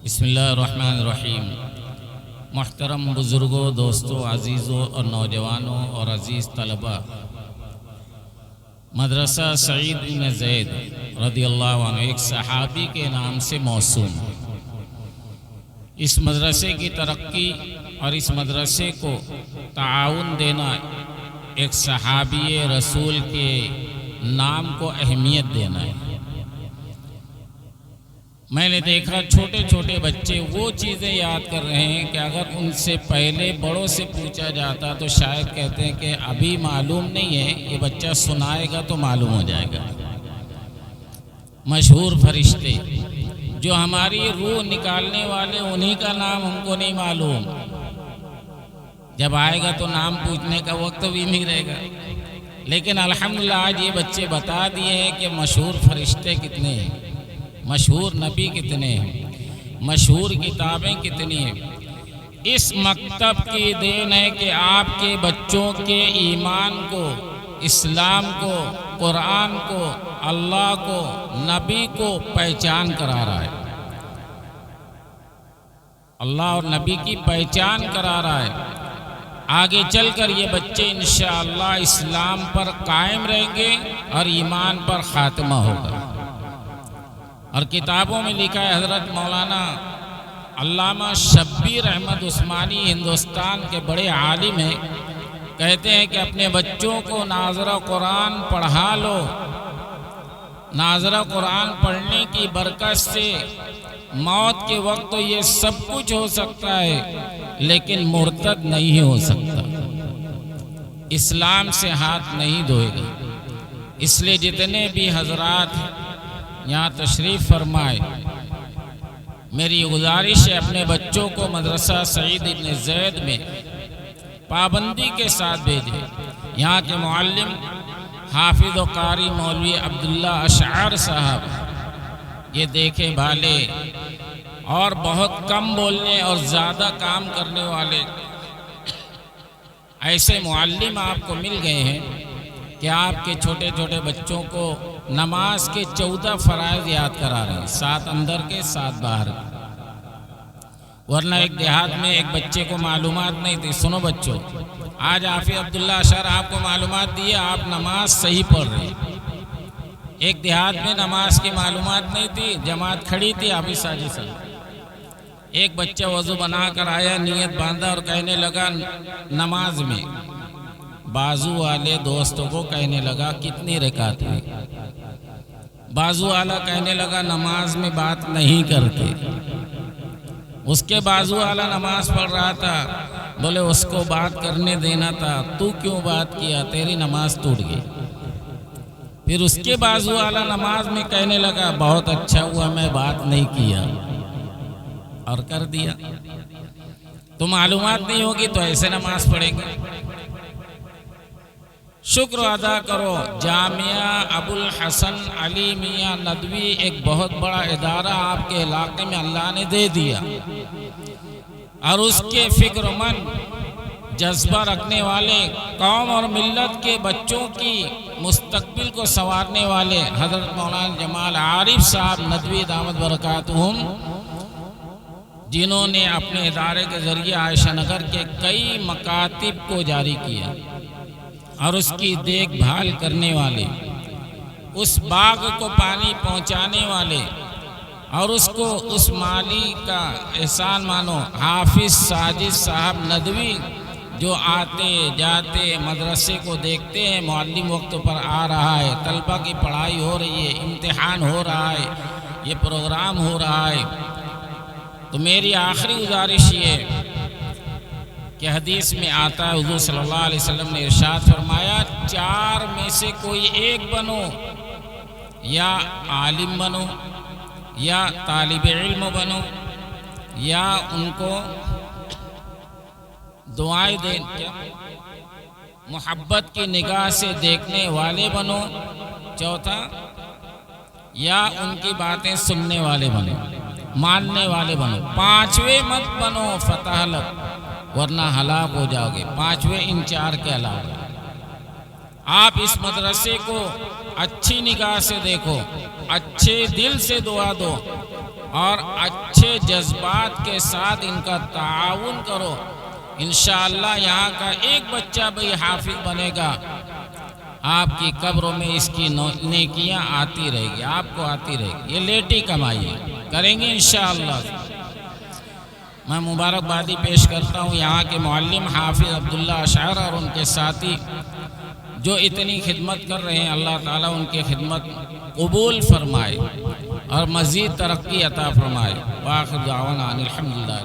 بسم اللہ الرحمن الرحیم۔ محترم بزرگوں، دوستوں، عزیزوں اور نوجوانوں اور عزیز طلباء، مدرسہ سعید بن زید رضی اللہ عنہ ایک صحابی کے نام سے موسوم۔ اس مدرسے کی ترقی اور اس مدرسے کو تعاون دینا ایک صحابی رسول کے نام کو اہمیت دینا ہے۔ میں نے دیکھا چھوٹے چھوٹے بچے وہ چیزیں یاد کر رہے ہیں کہ اگر ان سے پہلے بڑوں سے پوچھا جاتا تو شاید کہتے ہیں کہ ابھی معلوم نہیں ہے، یہ بچہ سنائے گا تو معلوم ہو جائے گا۔ مشہور فرشتے جو ہماری روح نکالنے والے، انہی کا نام ہم کو نہیں معلوم۔ جب آئے گا تو نام پوچھنے کا وقت بھی نہیں رہے گا، لیکن الحمدللہ آج یہ بچے بتا دیے ہیں کہ مشہور فرشتے کتنے ہیں، مشہور نبی کتنے ہیں، مشہور کتابیں کتنی ہیں۔ اس مکتب کی دین ہے کہ آپ کے بچوں کے ایمان کو، اسلام کو، قرآن کو، اللہ کو، نبی کو پہچان کرا رہا ہے، اللہ اور نبی کی پہچان کرا رہا ہے۔ آگے چل کر یہ بچے انشاءاللہ اسلام پر قائم رہیں گے اور ایمان پر خاتمہ ہوگا۔ اور کتابوں میں لکھا ہے، حضرت مولانا علامہ شبیر احمد عثمانی ہندوستان کے بڑے عالم ہیں، کہتے ہیں کہ اپنے بچوں کو ناظرہ قرآن پڑھا لو۔ ناظرہ قرآن پڑھنے کی برکت سے موت کے وقت تو یہ سب کچھ ہو سکتا ہے، لیکن مرتد نہیں ہو سکتا، اسلام سے ہاتھ نہیں دھوئے گا۔ اس لیے جتنے بھی حضرات یہاں تشریف فرمائے، میری گزارش ہے اپنے بچوں کو مدرسہ سعید بن زید میں پابندی کے ساتھ بھیجیں۔ یہاں کے معلم حافظ و قاری مولوی عبداللہ اشعر صاحب یہ دیکھے بھالے اور بہت کم بولنے اور زیادہ کام کرنے والے ایسے معلم آپ کو مل گئے ہیں کہ آپ کے چھوٹے چھوٹے بچوں کو نماز کے 14 فرائض یاد کرا رہے ہیں، 7 اندر کے 7 باہر کے۔ ورنہ ایک دیہات میں ایک بچے کو معلومات نہیں تھی۔ سنو بچوں، آج حافظ عبداللہ اشعر آپ کو معلومات دی ہے، آپ نماز صحیح پڑھ رہے ہیں۔ ایک دیہات میں نماز کی معلومات نہیں تھی، جماعت کھڑی تھی، حافظ ساجد صاحب، ایک بچہ وضو بنا کر آیا، نیت باندھا اور کہنے لگا نماز میں، بازو والے دوستوں کو کہنے لگا کتنی رکعت ہوئی؟ بازو والا کہنے لگا نماز میں بات نہیں کرتے۔ اس کے بازو والا نماز پڑھ رہا تھا، بولے اس کو بات کرنے دینا تھا، تو کیوں بات کیا؟ تیری نماز ٹوٹ گئی۔ پھر اس کے بازو والا نماز میں کہنے لگا بہت اچھا ہوا میں بات نہیں کیا، اور کر دیا۔ تو معلومات نہیں ہوگی تو ایسے نماز پڑھیں گے؟ شکر ادا کرو، جامعہ ابو الحسن علی میاں ندوی ایک بہت بڑا ادارہ آپ کے علاقے میں اللہ نے دے دیا، اور اس کے فکر مند جذبہ رکھنے والے، قوم اور ملت کے بچوں کی مستقبل کو سنوارنے والے حضرت مولانا جمال عارف صاحب ندوی دامت برکاتہم، جنہوں نے اپنے ادارے کے ذریعے عائشہ نگر کے کئی مکاتب کو جاری کیا اور اس کی دیکھ بھال کرنے والے، اس باغ کو پانی پہنچانے والے اور اس کو اس مالی کا احسان مانو حافظ ساجد صاحب ندوی، جو آتے جاتے مدرسے کو دیکھتے ہیں، معلم وقت پر آ رہا ہے، طلبہ کی پڑھائی ہو رہی ہے، امتحان ہو رہا ہے، یہ پروگرام ہو رہا ہے۔ تو میری آخری گزارش یہ ہے کہ حدیث میں آتا ہے، حضور صلی اللہ علیہ وسلم نے ارشاد فرمایا، 4 میں سے کوئی ایک بنو، یا عالم بنو، یا طالب علم بنو، یا ان کو دعائیں دیں، محبت کی نگاہ سے دیکھنے والے بنو، چوتھا یا ان کی باتیں سننے والے بنو، ماننے والے بنو، 5ویں مت بنو فتح لک، ورنہ ہلاک ہو جاؤ گے۔ 5ویں ان 4 کے علاوہ آپ اس مدرسے کو اچھی نگاہ سے دیکھو، اچھے دل سے دعا دو اور اچھے جذبات کے ساتھ ان کا تعاون کرو، انشاءاللہ یہاں کا ایک بچہ بھی حافظ بنے گا، آپ کی قبروں میں اس کی نیکیاں آتی رہے گی، آپ کو آتی رہے گی، یہ لیٹی کمائی ہے، کریں گے انشاءاللہ۔ میں مبارکبادی پیش کرتا ہوں یہاں کے معلم حافظ عبداللہ اشعر اور ان کے ساتھی جو اتنی خدمت کر رہے ہیں، اللہ تعالیٰ ان کی خدمت قبول فرمائے اور مزید ترقی عطا فرمائے۔ وآخر دعوانا ان الحمدللہ۔